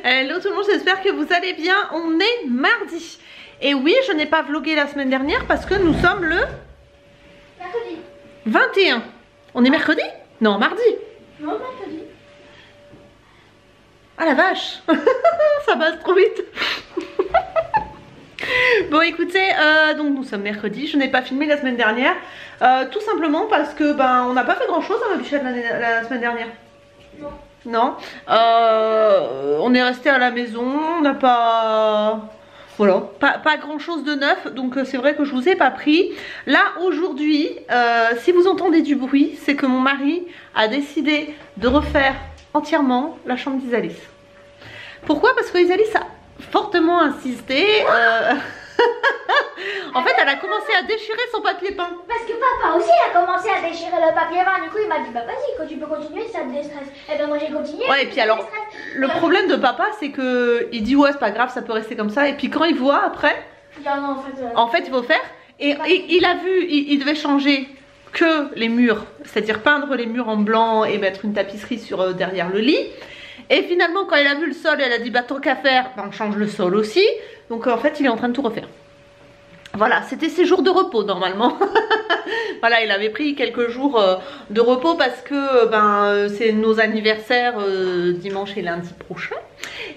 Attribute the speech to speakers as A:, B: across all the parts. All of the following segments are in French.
A: Hello tout le monde, j'espère que vous allez bien. On est mardi. Et oui, je n'ai pas vlogué la semaine dernière parce que nous sommes le...
B: mercredi.
A: 21. On est mercredi? Non, mardi.
B: Non, mercredi.
A: Ah la vache. Ça passe trop vite. Bon écoutez, donc nous sommes mercredi. Je n'ai pas filmé la semaine dernière. Tout simplement parce que on n'a pas fait grand chose à ma bichette la semaine dernière.
B: Non.
A: Non, on est resté à la maison, on n'a pas... Voilà, pas grand chose de neuf, donc c'est vrai que je vous ai pas pris. Là aujourd'hui, si vous entendez du bruit, c'est que mon mari a décidé de refaire entièrement la chambre d'Isalis. Pourquoi? Parce que Isalis a fortement insisté. En fait, elle a commencé à déchirer son papier peint.
B: Parce que papa aussi a commencé à déchirer le papier peint. Du coup, il m'a dit bah vas-y, quand tu peux continuer, ça te déstresse. Et ben moi j'ai continué.
A: Ouais, et puis alors, le problème de papa, c'est que il dit ouais, c'est pas grave, ça peut rester comme ça. Et puis quand il voit après,
B: non,
A: en fait, il faut faire. Et il a vu, il devait changer que les murs, c'est-à-dire peindre les murs en blanc et mettre une tapisserie sur derrière le lit. Et finalement, quand il a vu le sol, elle a dit bah tant qu'à faire, on change le sol aussi. Donc en fait, il est en train de tout refaire. Voilà, c'était ses jours de repos normalement. Voilà, il avait pris quelques jours de repos parce que c'est nos anniversaires dimanche et lundi prochain.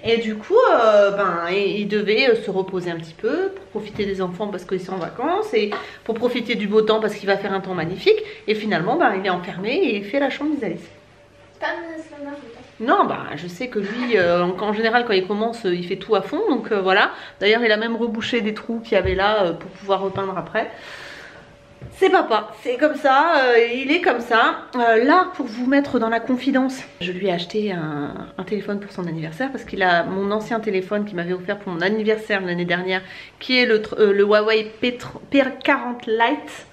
A: Et du coup, il devait se reposer un petit peu pour profiter des enfants parce qu'ils sont en vacances et pour profiter du beau temps parce qu'il va faire un temps magnifique. Et finalement, il est enfermé et il fait la chambre d'Isalis.
B: C'est pas ma faute.
A: Non, je sais que lui, en général, quand il commence, il fait tout à fond. Donc voilà. D'ailleurs, il a même rebouché des trous qu'il y avait là pour pouvoir repeindre après. C'est papa, c'est comme ça, il est comme ça. Là, pour vous mettre dans la confidence, je lui ai acheté un téléphone pour son anniversaire parce qu'il a mon ancien téléphone qu'il m'avait offert pour mon anniversaire l'année dernière, qui est le Huawei P40 Lite,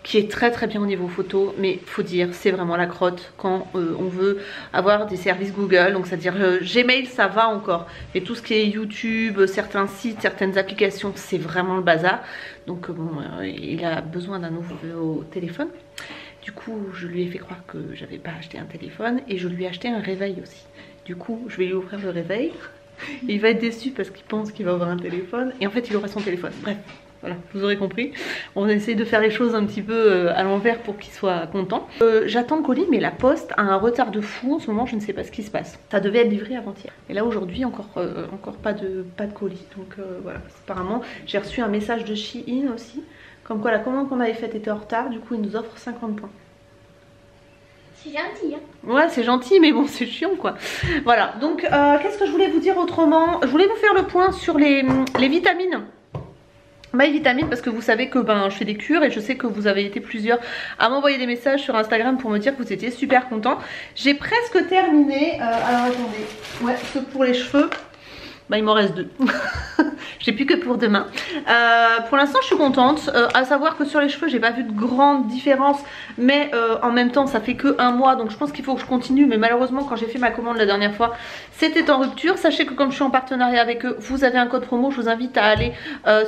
A: qui est très très bien au niveau photo, mais faut dire c'est vraiment la crotte quand on veut avoir des services Google, donc c'est à dire Gmail ça va encore, mais tout ce qui est YouTube, certains sites, certaines applications, c'est vraiment le bazar. Donc il a besoin d'un nouveau téléphone. Du coup je lui ai fait croire que j'avais pas acheté un téléphone et je lui ai acheté un réveil aussi. Du coup je vais lui offrir le réveil. Il va être déçu parce qu'il pense qu'il va avoir un téléphone et en fait il aura son téléphone. Bref. Voilà, vous aurez compris. On essaie de faire les choses un petit peu à l'envers pour qu'il soit content. J'attends le colis, mais la poste a un retard de fou en ce moment, je ne sais pas ce qui se passe. Ça devait être livré avant-hier. Et là aujourd'hui, encore pas de colis. Donc voilà, apparemment, j'ai reçu un message de Shein aussi. Comme quoi la commande qu'on avait faite était en retard, du coup ils nous offrent 50 points.
B: C'est gentil, hein.
A: Ouais, c'est gentil, mais bon, c'est chiant quoi. Voilà, donc qu'est-ce que je voulais vous dire autrement? Je voulais vous faire le point sur les vitamines. MyVitamine, parce que vous savez que je fais des cures et je sais que vous avez été plusieurs à m'envoyer des messages sur Instagram pour me dire que vous étiez super contents. J'ai presque terminé. Alors attendez, ouais, ce pour les cheveux, il m'en reste 2. J'ai plus que pour demain. Pour l'instant je suis contente, à savoir que sur les cheveux j'ai pas vu de grande différence, mais en même temps ça fait que un mois, donc je pense qu'il faut que je continue. Mais malheureusement quand j'ai fait ma commande la dernière fois c'était en rupture. Sachez que comme je suis en partenariat avec eux, vous avez un code promo, je vous invite à aller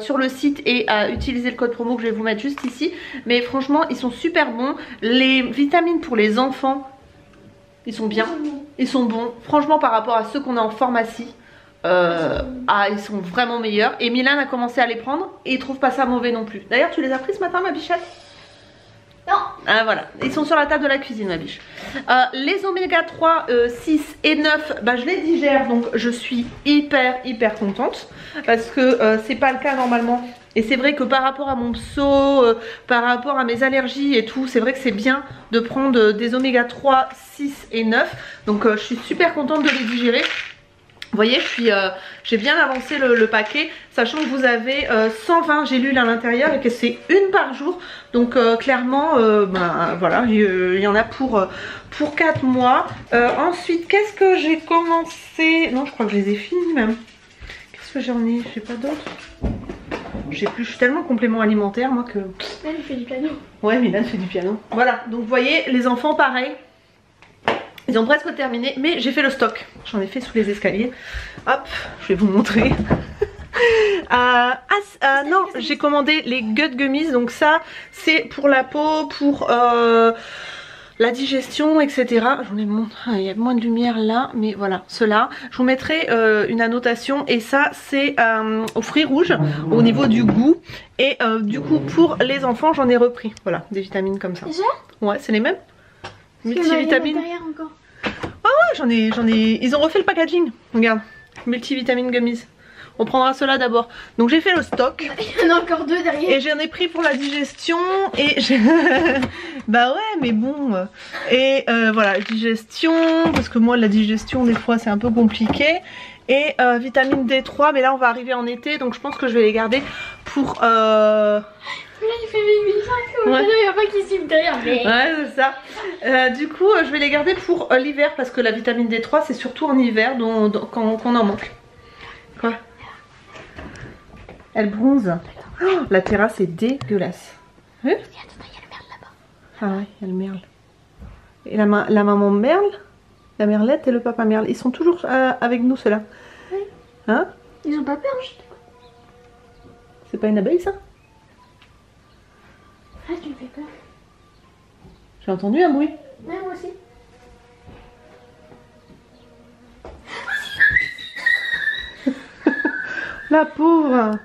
A: sur le site et à utiliser le code promo que je vais vous mettre juste ici. Mais franchement ils sont super bons. Les vitamines pour les enfants, ils sont bien, ils sont bons. Franchement par rapport à ceux qu'on a en pharmacie, ils sont vraiment meilleurs. Et Milan a commencé à les prendre et il trouve pas ça mauvais non plus. D'ailleurs tu les as pris ce matin ma bichette?
B: Non.
A: Ah voilà, ils sont sur la table de la cuisine ma biche. Les oméga 3, 6 et 9, je les digère, donc je suis hyper contente. Parce que c'est pas le cas normalement. Et c'est vrai que par rapport à mon pso, par rapport à mes allergies et tout, c'est vrai que c'est bien de prendre des oméga 3, 6 et 9. Donc je suis super contente de les digérer. Vous voyez, j'ai bien avancé le paquet, sachant que vous avez 120 gélules à l'intérieur et que c'est une par jour. Donc clairement, voilà, il y en a pour 4 mois. Ensuite, qu'est-ce que j'ai commencé? Non, je crois que je les ai finis même. Qu'est-ce que j'en ai? J'ai pas d'autres. Je sais plus, je suis tellement complément alimentaire moi que...
B: Milan fait du piano.
A: Ouais, Milan fait du piano. Voilà, donc vous voyez, les enfants pareil. Ils ont presque terminé, mais j'ai fait le stock. J'en ai fait sous les escaliers. Hop, je vais vous montrer. Non, j'ai commandé les Gut Gummies. Donc ça, c'est pour la peau, pour la digestion, etc. Je vous les montre, il y a moins de lumière là, mais voilà, ceux-là. Je vous mettrai une annotation et ça c'est aux fruits rouges au niveau du goût. Et du coup pour les enfants j'en ai repris, voilà, des vitamines comme ça. Ouais, c'est les mêmes. Multivitamines.
B: Encore.
A: Ah ouais, j'en ai, ils ont refait le packaging, regarde, multivitamines gummies. On prendra cela d'abord. Donc j'ai fait le stock.
B: Il y en a encore 2 derrière.
A: Et j'en ai pris pour la digestion. Et j'ai... bah ouais, mais bon. Et voilà, digestion. Parce que moi, la digestion, des fois, c'est un peu compliqué. Et vitamine D3. Mais là, on va arriver en été. Donc je pense que je vais les garder pour...
B: Là, il fait 85. Ouais. Il n'y a pas qui siffle derrière. Mais...
A: ouais, c'est ça. Du coup, je vais les garder pour l'hiver. Parce que la vitamine D3, c'est surtout en hiver quand on en manque. Quoi ? Elle bronze. Oh, la terrasse est dégueulasse. Hein?
B: Il y a le merle là-bas.
A: Ah ouais, il y a le merle. Et la maman merle, la merlette et le papa merle, ils sont toujours avec nous ceux-là.
B: Oui.
A: Hein?
B: Ils ont pas peur,
A: C'est pas une abeille ça?
B: Ah, tu me fais peur.
A: J'ai entendu un bruit.
B: Ouais, moi aussi.
A: La pauvre.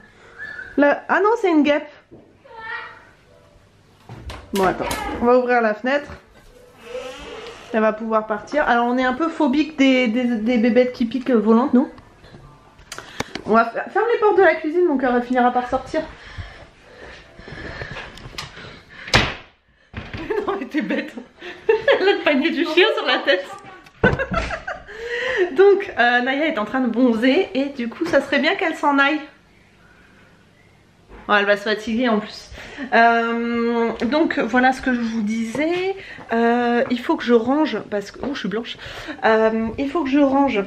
A: Ah non, c'est une guêpe. Bon, attends. On va ouvrir la fenêtre. Elle va pouvoir partir. Alors, on est un peu phobique des bébêtes qui piquent volantes, nous. On va fermer les portes de la cuisine, mon cœur finira par sortir. Non, mais t'es bête. Elle a le panier du chien sur la tête. Donc, Naya est en train de bronzer et du coup, ça serait bien qu'elle s'en aille. Oh, elle va se fatiguer en plus. Donc voilà ce que je vous disais. Il faut que je range parce que... oh, je suis blanche. Il faut que je range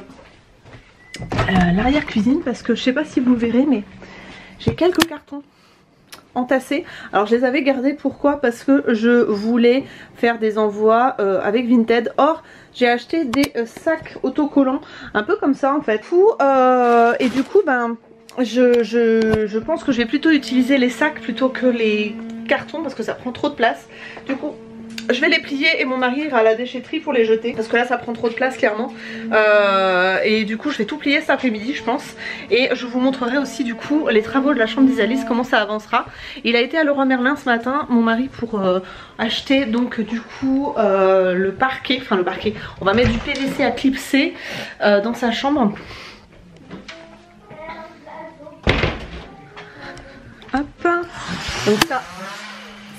A: l'arrière-cuisine parce que je sais pas si vous verrez, mais j'ai quelques cartons entassés. Alors je les avais gardés, pourquoi? Parce que je voulais faire des envois avec Vinted. Or j'ai acheté des sacs autocollants, un peu comme ça en fait. Et du coup ben... Je pense que je vais plutôt utiliser les sacs plutôt que les cartons parce que ça prend trop de place. Du coup je vais les plier et mon mari ira à la déchetterie pour les jeter parce que là ça prend trop de place clairement. Et du coup je vais tout plier cet après-midi je pense. Et je vous montrerai aussi du coup les travaux de la chambre d'Isalis, comment ça avancera. Il a été à Leroy Merlin ce matin, mon mari, pour acheter donc du coup le parquet. Enfin le parquet, on va mettre du PVC à clipser dans sa chambre. Hop, donc ça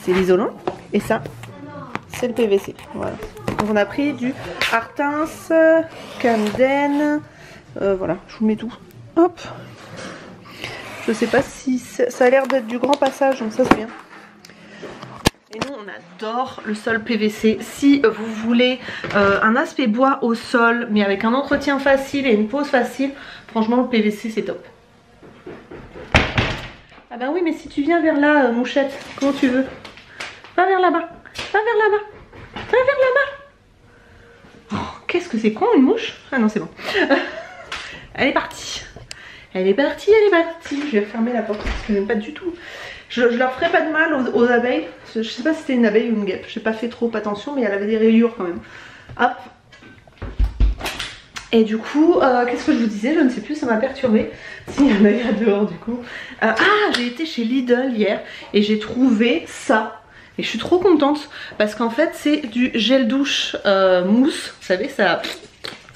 A: c'est l'isolant et ça c'est le PVC, voilà. Donc on a pris du Artins, Camden, voilà, je vous mets tout. Hop, je sais pas si ça a l'air d'être du grand passage, donc ça c'est bien. Et nous on adore le sol PVC. Si vous voulez un aspect bois au sol mais avec un entretien facile et une pose facile, franchement le PVC c'est top. Ah bah oui, mais si tu viens vers là, mouchette, comment tu veux? Va vers là-bas, va vers là-bas, va vers là-bas. Oh, qu'est-ce que c'est con, une mouche? Ah non, c'est bon. Elle est partie. Elle est partie, elle est partie. Je vais fermer la porte parce que j'aime pas du tout. Je leur ferai pas de mal aux abeilles. Je sais pas si c'était une abeille ou une guêpe. J'ai pas fait trop attention, mais elle avait des rayures quand même. Hop. Et du coup, qu'est-ce que je vous disais? Je ne sais plus, ça m'a perturbée. Si, il y en a eu dehors du coup. Ah, j'ai été chez Lidl hier et j'ai trouvé ça. Et je suis trop contente parce qu'en fait c'est du gel douche mousse. Vous savez, ça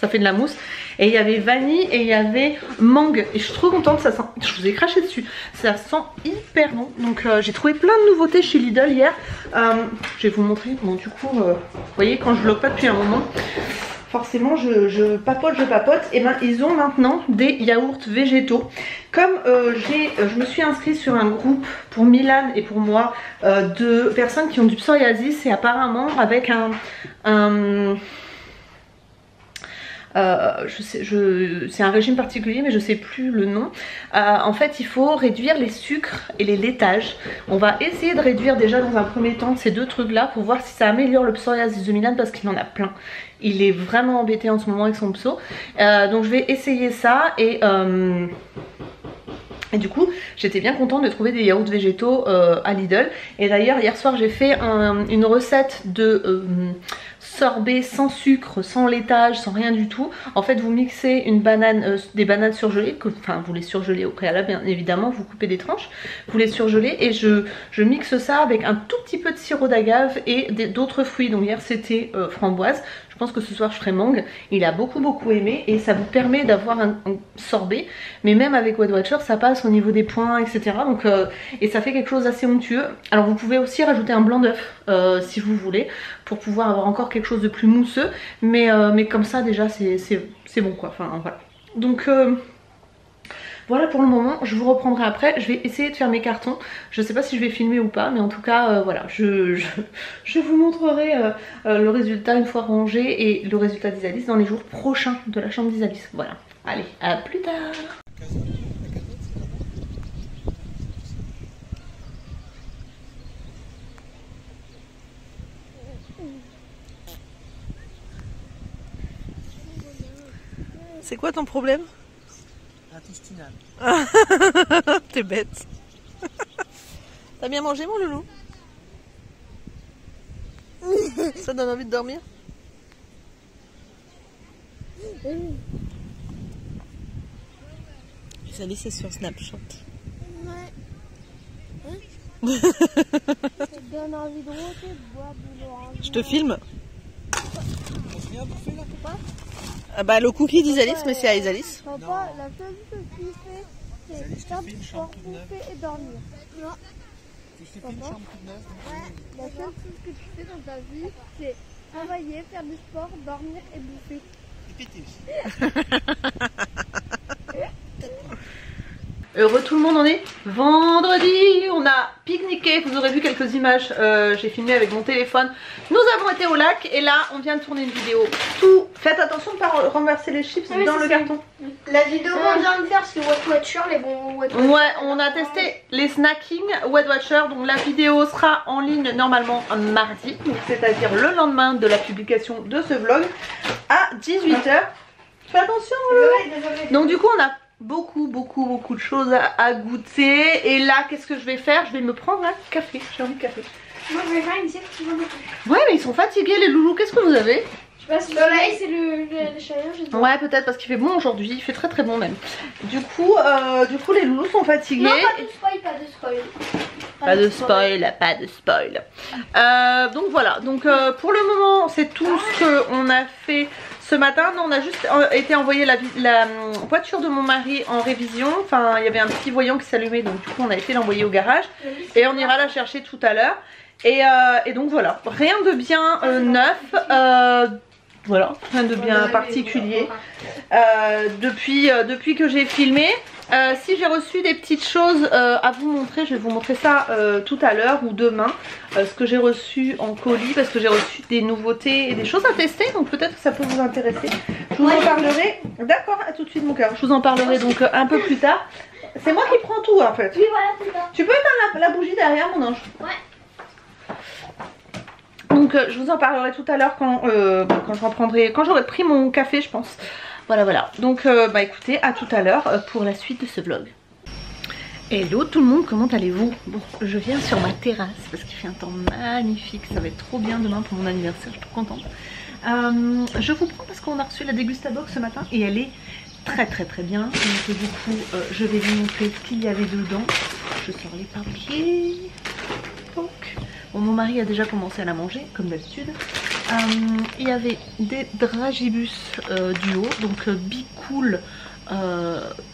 A: fait de la mousse. Et il y avait vanille et il y avait mangue. Et je suis trop contente, ça sent... je vous ai craché dessus. Ça sent hyper bon. Donc j'ai trouvé plein de nouveautés chez Lidl hier. Je vais vous montrer. Bon du coup, vous voyez, quand je vlog pas depuis un moment... forcément je papote. Et ben ils ont maintenant des yaourts végétaux. Comme je me suis inscrite sur un groupe pour Milan et pour moi de personnes qui ont du psoriasis, et apparemment avec c'est un régime particulier mais je sais plus le nom. En fait il faut réduire les sucres et les laitages. On va essayer de réduire déjà dans un premier temps ces deux trucs là pour voir si ça améliore le psoriasis de Milan parce qu'il en a plein. Il est vraiment embêté en ce moment avec son pso. Donc je vais essayer ça et du coup j'étais bien contente de trouver des yaourts végétaux à Lidl. Et d'ailleurs hier soir j'ai fait une recette de sorbet sans sucre, sans laitage, sans rien du tout. En fait vous mixez une banane, des bananes surgelées, enfin vous les surgelez au préalable bien évidemment, vous coupez des tranches, vous les surgelez et je mixe ça avec un tout petit peu de sirop d'agave et d'autres fruits. Donc hier c'était framboise, je pense que ce soir je ferai mangue. Il a beaucoup aimé et ça vous permet d'avoir un sorbet, mais même avec Weight Watchers ça passe au niveau des points etc. Donc, et ça fait quelque chose d'assez onctueux. Alors vous pouvez aussi rajouter un blanc d'œuf si vous voulez, pour pouvoir avoir encore quelque chose de plus mousseux, mais comme ça déjà c'est bon quoi, enfin voilà. Donc voilà pour le moment, je vous reprendrai après, je vais essayer de faire mes cartons, je sais pas si je vais filmer ou pas, mais en tout cas voilà, je vous montrerai le résultat une fois rangé et le résultat d'Isalis dans les jours prochains de la chambre d'Isalis. Voilà, allez, à plus tard. C'est quoi ton problème?
C: Intestinal.
A: T'es bête. T'as bien mangé mon loulou? Ça donne envie de dormir? Ça laissé sur Snapchat.
D: Ouais. Ça te donne envie de rôter, de boire de l'orange.
A: Je te filme.
C: T'as rien bouffé là?
D: Quoi?
A: Bah le cookie d'Isalis, mais c'est à Isalis.
D: Papa, la seule chose que tu fais, c'est simple pour bouffer et dormir. Non.
C: Tu fais une chambre toute neuve?
D: Ouais. La seule chose que tu fais dans ta vie, c'est travailler, faire du sport, dormir et bouffer.
C: Et péter aussi.
A: Heureux tout le monde, on est vendredi, on a pique-niqué, vous aurez vu quelques images, j'ai filmé avec mon téléphone. Nous avons été au lac et là on vient de tourner une vidéo. Tout, faites attention de ne pas renverser les chips dans le carton.
B: La vidéo qu'on vient de faire, c'est Weight Watchers, les bons Weight Watchers.
A: Ouais, on a testé les snacking Weight Watchers, donc la vidéo sera en ligne normalement mardi, c'est-à-dire le lendemain de la publication de ce vlog à 18 h. Fais attention.
B: Désolé.
A: Donc du coup on a beaucoup de choses à goûter et là qu'est-ce que je vais faire? Je vais me prendre un café, j'ai envie de café.
B: Moi je vais faire une sieste qui va me faire.
A: Ouais mais ils sont fatigués les loulous, qu'est-ce que vous avez?
B: Je sais pas si le soleil c'est le chaleur, je sais pas.
A: Ouais peut-être parce qu'il fait bon aujourd'hui, il fait très bon même. Du coup les loulous sont fatigués.
B: Non pas de spoil, pas de spoil.
A: Pas de spoil, pas de spoil. Donc voilà, donc pour le moment c'est tout ce qu'on a fait ce matin. Non, on a juste été envoyer la voiture de mon mari en révision. Enfin il y avait un petit voyant qui s'allumait, donc du coup on a été l'envoyer au garage. Et on ira la chercher tout à l'heure. Et donc voilà, rien de bien neuf. Voilà, rien de bien particulier. Depuis que j'ai filmé. Si j'ai reçu des petites choses à vous montrer, je vais vous montrer ça tout à l'heure ou demain, ce que j'ai reçu en colis, parce que j'ai reçu des nouveautés et des choses à tester, donc peut-être que ça peut vous intéresser. Je vous en parlerai, d'accord, à tout de suite mon cœur, je vous en parlerai donc un peu plus tard. C'est moi qui prends tout en fait.
B: Oui voilà, c'est ça.
A: Tu peux éteindre la bougie derrière mon ange?
B: Ouais.
A: Donc je vous en parlerai tout à l'heure quand j'aurai pris mon café je pense. Voilà, donc bah écoutez, à tout à l'heure pour la suite de ce vlog. Hello tout le monde, comment allez-vous? Bon, je viens sur ma terrasse parce qu'il fait un temps magnifique, ça va être trop bien demain pour mon anniversaire, je suis trop contente. Je vous prends parce qu'on a reçu la Dégustabox ce matin et elle est très bien. Donc du coup, je vais vous montrer ce qu'il y avait dedans. Je sors les papiers. Donc, bon, mon mari a déjà commencé à la manger, comme d'habitude. Il y avait des dragibus duo, donc bicool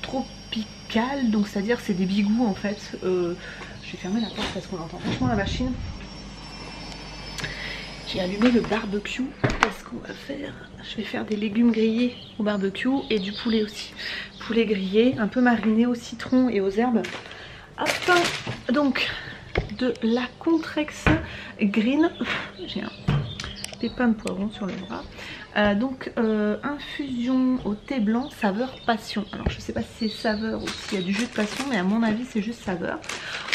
A: tropical, donc c'est à dire c'est des bigous en fait. Je vais fermer la porte parce qu'on entend franchement la machine. J'ai allumé le barbecue parce qu'on va faire, je vais faire des légumes grillés au barbecue et du poulet aussi. Poulet grillé, un peu mariné au citron et aux herbes. Hop, donc de la Contrex Green, j'ai un pépin de poivron sur le bras. Donc infusion au thé blanc saveur passion. Alors je sais pas si c'est saveur ou s'il y a du jus de passion, mais à mon avis c'est juste saveur.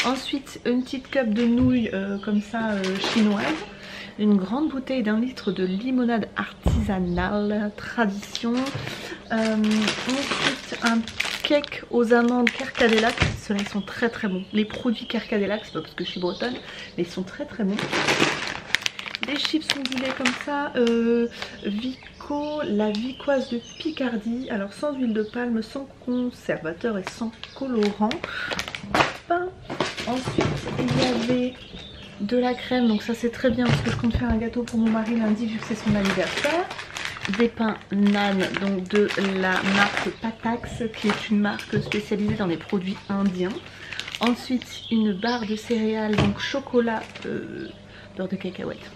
A: Ensuite une petite cup de nouilles comme ça chinoise. Une grande bouteille d'1 litre de limonade artisanale tradition. Ensuite un cake aux amandes Carcadelac. Ceux-là ils sont très bons. Les produits Carcadelac, c'est pas parce que je suis bretonne, mais ils sont très bons. Des chips ondulés comme ça, Vico, la vicoise de Picardie. Alors sans huile de palme, sans conservateur et sans colorant. Hop. Ensuite il y avait de la crème, donc ça c'est très bien parce que je compte faire un gâteau pour mon mari lundi vu que c'est son anniversaire. Des pains nan, donc de la marque Patax, qui est une marque spécialisée dans les produits indiens. Ensuite une barre de céréales, donc chocolat, beurre de cacahuète.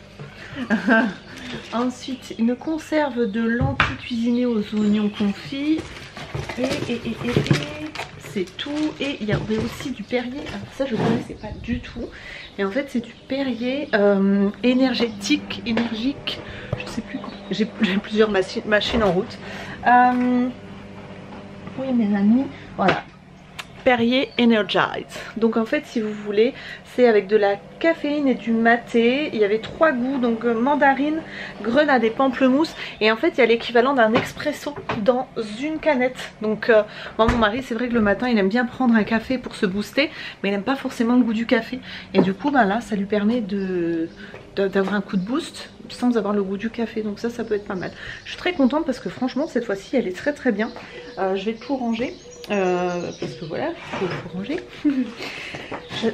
A: Ensuite une conserve de lentilles cuisinées aux oignons confits. Et c'est tout. Et il y avait aussi du Perrier. Alors ça je ne connaissais pas du tout. Et en fait c'est du Perrier énergique. Je sais plus. J'ai plusieurs machines en route. Oui mes amis, voilà. Perrier Energize. Donc en fait si vous voulez c'est avec de la caféine et du maté. Il y avait 3 goûts, donc mandarine, grenade et pamplemousse. Et en fait il y a l'équivalent d'un expresso dans une canette. Donc moi mon mari c'est vrai que le matin il aime bien prendre un café pour se booster, mais il n'aime pas forcément le goût du café. Et du coup ben là ça lui permet d'avoir un coup de boost sans avoir le goût du café. Donc ça peut être pas mal. Je suis très contente parce que franchement cette fois-ci elle est très bien. Je vais tout ranger. Parce que voilà, il faut ranger.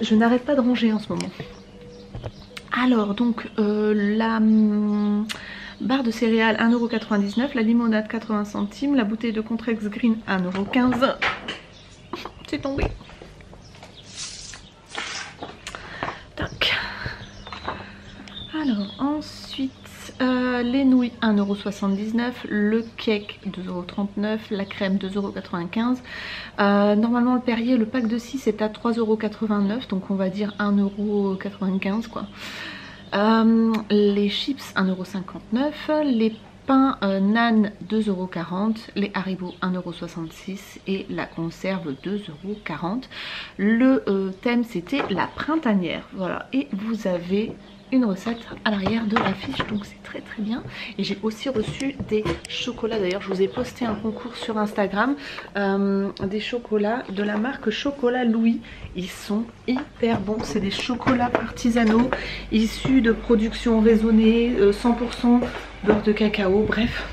A: je n'arrête pas de ranger en ce moment. Alors donc la barre de céréales 1,99 €, la limonade 80 centimes, la bouteille de Contrex Green 1,15 €. C'est tombé. Tac. Alors ensuite les nouilles 1,79 €, le cake 2,39 €, la crème 2,95 €. Normalement le Perrier, le pack de 6 est à 3,89 €, donc on va dire 1,95 € quoi. Les chips 1,59 €, les pains nan 2,40 €, les Haribo 1,66 € et la conserve 2,40 €. Le thème c'était la printanière, voilà, et vous avez une recette à l'arrière de l'affiche, donc c'est très bien. Et j'ai aussi reçu des chocolats, d'ailleurs je vous ai posté un concours sur Instagram, des chocolats de la marque Chocolat Louis. Ils sont hyper bons, c'est des chocolats artisanaux issus de production raisonnée, 100% beurre de cacao, bref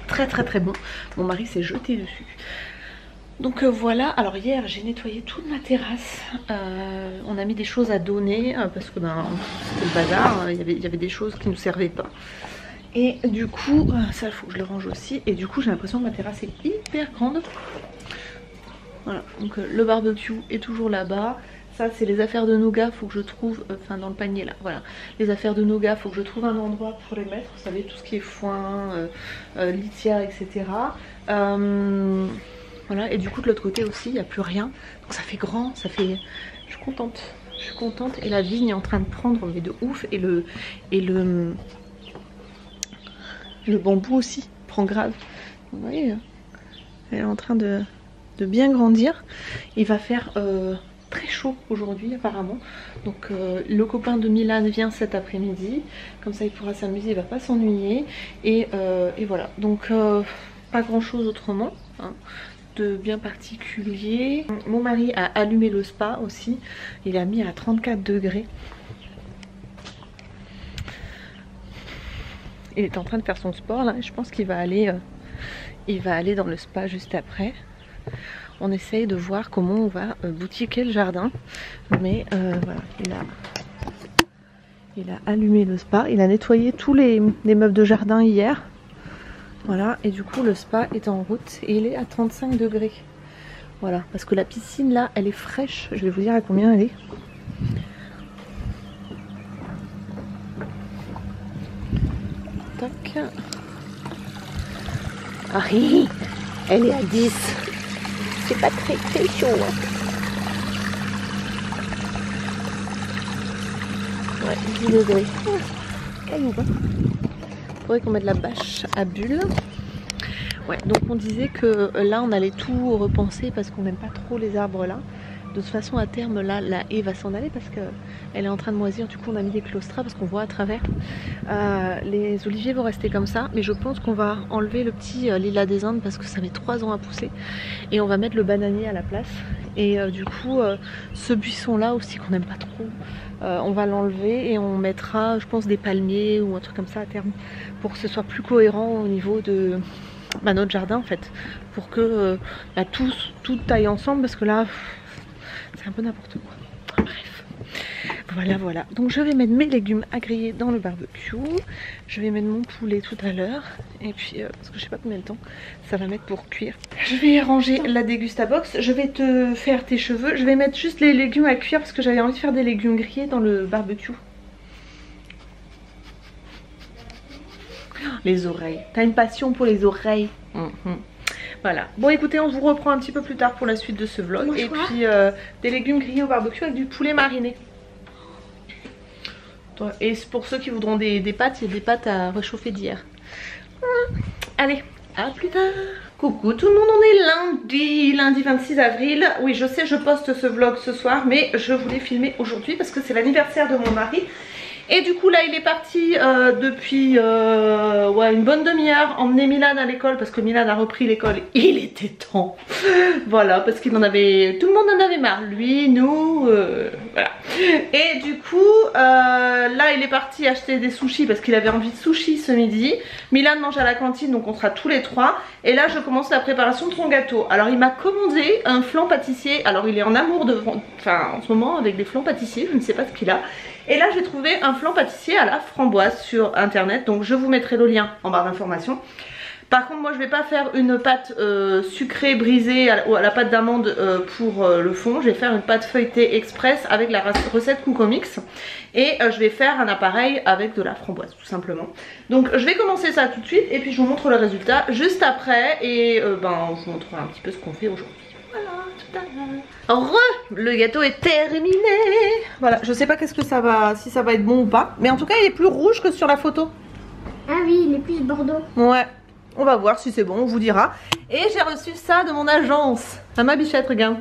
A: très bon. Mon mari s'est jeté dessus. Donc voilà, alors hier j'ai nettoyé toute ma terrasse, on a mis des choses à donner parce que ben, c'était le bazar, il y avait des choses qui ne nous servaient pas. Et du coup, ça il faut que je le range aussi, et du coup j'ai l'impression que ma terrasse est hyper grande. Voilà, donc le barbecue est toujours là-bas. Ça c'est les affaires de nougat, faut que je trouve, enfin dans le panier là, voilà. Les affaires de nougat, faut que je trouve un endroit pour les mettre, vous savez tout ce qui est foin, litière, etc. Voilà, et du coup de l'autre côté aussi il n'y a plus rien, donc ça fait grand, ça fait... Je suis contente, et la vigne est en train de prendre mais de ouf, et le bambou aussi prend grave. Vous voyez, elle est en train de bien grandir. Il va faire très chaud aujourd'hui apparemment, donc le copain de Milan vient cet après-midi, comme ça il pourra s'amuser, il va pas s'ennuyer, et voilà, donc pas grand chose autrement hein, de bien particulier. Mon mari a allumé le spa aussi, il a mis à 34 degrés. Il est en train de faire son sport là, je pense qu'il va aller dans le spa juste après. On essaye de voir comment on va boutiquer le jardin, mais voilà, il a allumé le spa, il a nettoyé tous les meubles de jardin hier. Voilà, et du coup le spa est en route et il est à 35 degrés. Voilà, parce que la piscine là, elle est fraîche. Je vais vous dire à combien elle est. Tac. Ah oui, elle est à 10. C'est pas très chaud. Hein. Ouais, 10 degrés. Caillou, hein. Faudrait qu'on mette la bâche à bulles. Ouais, donc on disait que là on allait tout repenser parce qu'on n'aime pas trop les arbres là. De toute façon à terme là la haie va s'en aller parce qu'elle est en train de moisir. Du coup on a mis des claustras parce qu'on voit à travers. Les oliviers vont rester comme ça, mais je pense qu'on va enlever le petit lilas des Indes parce que ça met 3 ans à pousser. Et on va mettre le bananier à la place. Et du coup ce buisson là aussi qu'on n'aime pas trop, on va l'enlever et on mettra je pense des palmiers ou un truc comme ça à terme pour que ce soit plus cohérent au niveau de notre jardin en fait, pour que tout aille ensemble parce que là c'est un peu n'importe quoi. Bref, voilà, donc je vais mettre mes légumes à griller dans le barbecue, je vais mettre mon poulet tout à l'heure et puis parce que je sais pas combien de temps ça va mettre pour cuire. Je vais ranger la dégustabox, je vais te faire tes cheveux, je vais mettre juste les légumes à cuire parce que j'avais envie de faire des légumes grillés dans le barbecue. Les oreilles, t'as une passion pour les oreilles. Voilà, bon écoutez, on vous reprend un petit peu plus tard pour la suite de ce vlog. Et puis des légumes grillés au barbecue avec du poulet mariné. Et pour ceux qui voudront des pâtes, il y a des pâtes à réchauffer d'hier. Allez, à plus tard. Coucou tout le monde, on est lundi 26 avril. Oui je sais, je poste ce vlog ce soir, mais je voulais filmer aujourd'hui parce que c'est l'anniversaire de mon mari. Et du coup là il est parti depuis une bonne demi-heure emmener Milan à l'école parce que Milan a repris l'école. Il était temps. Voilà, parce qu'il en avait, tout le monde en avait marre, lui, nous, voilà. Et du coup là il est parti acheter des sushis parce qu'il avait envie de sushis ce midi. Milan mange à la cantine donc on sera tous les trois. Et là je commence la préparation de son gâteau. Alors il m'a commandé un flan pâtissier. Alors il est en amour en ce moment avec des flans pâtissiers, je ne sais pas ce qu'il a. Et là j'ai trouvé un flan pâtissier à la framboise sur internet, donc je vous mettrai le lien en barre d'informations. Par contre moi je vais pas faire une pâte sucrée brisée à la pâte d'amande pour le fond. Je vais faire une pâte feuilletée express avec la recette Coco Mix. Et je vais faire un appareil avec de la framboise tout simplement. Donc je vais commencer ça tout de suite et puis je vous montre le résultat juste après. Et je vous montrerai un petit peu ce qu'on fait aujourd'hui. Voilà, tout à l'heure. Le gâteau est terminé. Voilà, je sais pas qu'est-ce que ça va, si ça va être bon ou pas. Mais en tout cas il est plus rouge que sur la photo.
B: Ah oui, il est plus bordeaux.
A: Ouais, on va voir si c'est bon, on vous dira. Et j'ai reçu ça de mon agence. À ma bichette, regarde.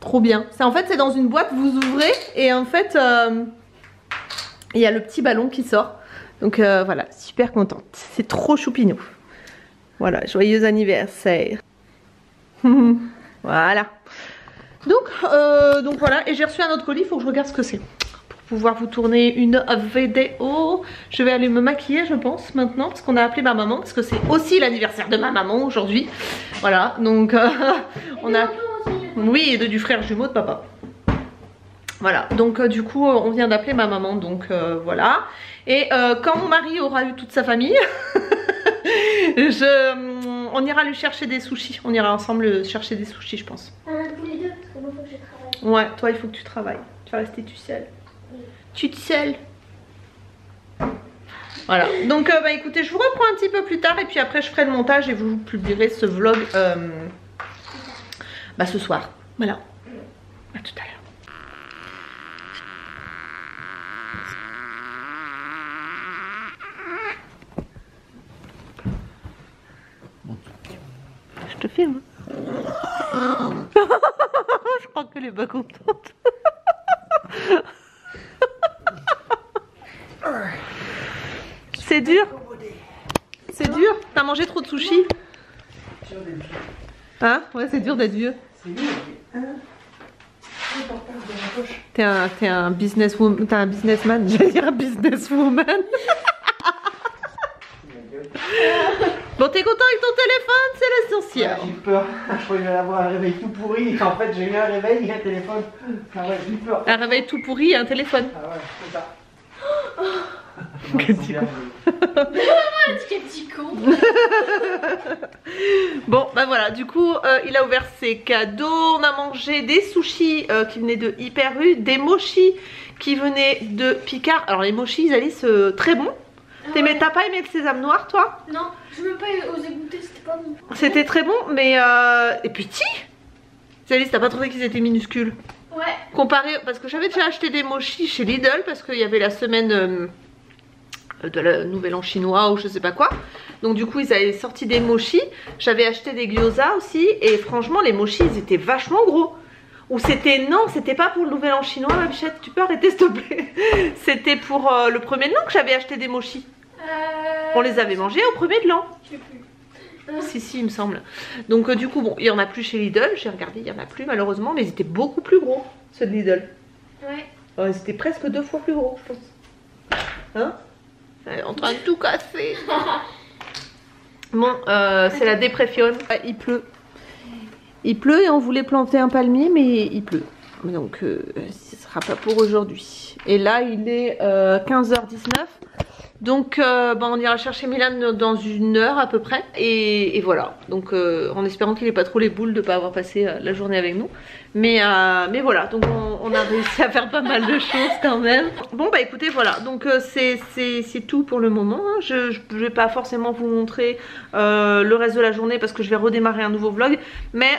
A: Trop bien. En fait c'est dans une boîte, vous ouvrez et en fait il y a le petit ballon qui sort. Donc voilà, super contente. C'est trop choupignou. Voilà, joyeux anniversaire. Voilà. Donc voilà, et j'ai reçu un autre colis, il faut que je regarde ce que c'est. Pour pouvoir vous tourner une vidéo. Je vais aller me maquiller je pense maintenant, parce qu'on a appelé ma maman, parce que c'est aussi l'anniversaire de ma maman aujourd'hui. Voilà, donc on a... Oui, et du frère jumeau de papa. Voilà, donc du coup on vient d'appeler ma maman, donc voilà. Et quand mon mari aura eu toute sa famille, on ira lui chercher des sushis. On ira ensemble chercher des sushis, je pense.
B: Tous les deux, parce que moi il faut que je travaille.
A: Ouais, toi il faut que tu travailles. Tu vas rester toute seule. Toute seule. Voilà, donc écoutez, je vous reprends un petit peu plus tard et puis après je ferai le montage et vous publierez ce vlog ce soir. Voilà, à tout à l'heure. Je te filme. Je crois qu'elle est pas contente. C'est dur. C'est dur. T'as mangé trop de sushis. Hein? Ouais, c'est dur d'être vieux. T'es un businesswoman. T'es un businessman. J'allais dire un businesswoman. Bon, t'es content avec ton téléphone, c'est l'essentiel.
C: Ouais, j'ai eu peur. Je croyais que j'allais avoir un réveil tout pourri. En fait, j'ai eu un réveil et un téléphone. Ah ouais, j'ai eu peur.
A: Un réveil tout pourri et un téléphone.
C: Ah ouais, c'est ça.
A: Quel petit con.
B: Quel petit con.
A: Bon, bah voilà, du coup, il a ouvert ses cadeaux. On a mangé des sushis qui venaient de Hyper U, des mochis qui venaient de Picard. Alors, les mochis, ils allaient très bons. T'as pas aimé le sésame noir, toi?
B: Non, je n'ai même pas osé goûter, c'était pas bon.
A: C'était très bon, mais et petit. Alice, t'as pas trouvé qu'ils étaient minuscules?
B: Ouais.
A: Comparé, parce que j'avais déjà acheté des mochis chez Lidl parce qu'il y avait la semaine de la nouvel an chinois ou je sais pas quoi. Donc du coup ils avaient sorti des mochis. J'avais acheté des gyoza aussi et franchement les mochis ils étaient vachement gros. Ou c'était, non, c'était pas pour le nouvel an chinois, ma bichette, tu peux arrêter s'il te plaît. C'était pour le premier de l'an que j'avais acheté des mochis. On les avait mangés au premier de l'an.
B: Je sais plus.
A: Si, il me semble. Donc du coup, bon, il y en a plus chez Lidl, j'ai regardé, il y en a plus malheureusement, mais ils étaient beaucoup plus gros, ceux de Lidl.
B: Ouais.
A: Ils étaient presque 2 fois plus gros, je pense. Hein? Elle est en train de tout casser. Bon, c'est la dépression. Il pleut. Il pleut et on voulait planter un palmier, mais il pleut. Donc, ce sera pas pour aujourd'hui. Et là, il est 15h19. Donc, on ira chercher Milan dans 1 heure à peu près. Et voilà. Donc, en espérant qu'il n'ait pas trop les boules de ne pas avoir passé la journée avec nous. Mais voilà. Donc, on a réussi à faire pas mal de choses quand même. Bon, bah écoutez, voilà. Donc, c'est tout pour le moment. Hein. Je ne vais pas forcément vous montrer le reste de la journée parce que je vais redémarrer un nouveau vlog. Mais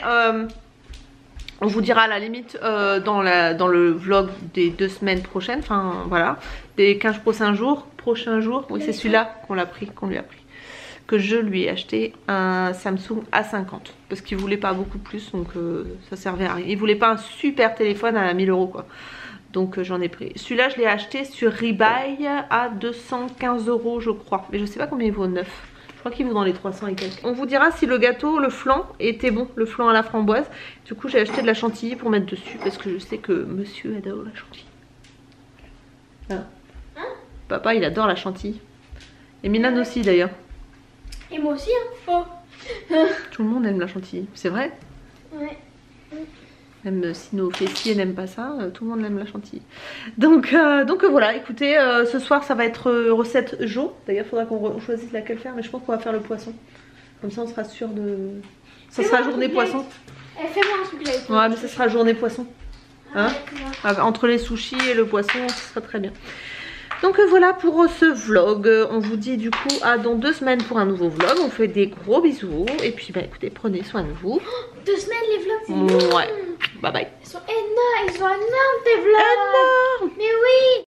A: on vous dira à la limite dans le vlog des 2 semaines prochaines. Enfin, voilà. Des 15 prochains jours. Oui, c'est celui-là qu'on lui a pris. Que je lui ai acheté un Samsung A50 parce qu'il voulait pas beaucoup plus, donc ça servait à rien. Il voulait pas un super téléphone à 1000 € quoi, donc j'en ai pris. Celui-là je l'ai acheté sur eBay à 215 € je crois, mais je sais pas combien il vaut neuf. Je crois qu'il vaut dans les 300 et quelques. On vous dira si le gâteau, le flan était bon, le flan à la framboise. Du coup j'ai acheté de la chantilly pour mettre dessus parce que je sais que monsieur adore la chantilly. Papa il adore la chantilly. Et Milan aussi d'ailleurs.
B: Et moi aussi, hein.
A: Tout le monde aime la chantilly, c'est vrai?
B: Ouais.
A: Même si nos fessiers n'aiment pas ça, tout le monde aime la chantilly. Donc voilà, écoutez, ce soir ça va être recette Jo. D'ailleurs il faudra qu'on choisisse laquelle faire, mais je pense qu'on va faire le poisson. Comme ça on sera sûr de... Ça sera journée poisson.
B: Fais-moi un truc là.
A: Ouais, mais ça sera journée poisson. Hein? Entre les sushis et le poisson, ce sera très bien. Donc voilà pour ce vlog. On vous dit du coup à dans 2 semaines pour un nouveau vlog. On fait des gros bisous. Et puis bah écoutez, prenez soin de vous.
B: 2 semaines les vlogs, c'est
A: Ouais. Bye bye.
B: Ils sont énormes tes vlogs.
A: Énorme.
B: Mais oui.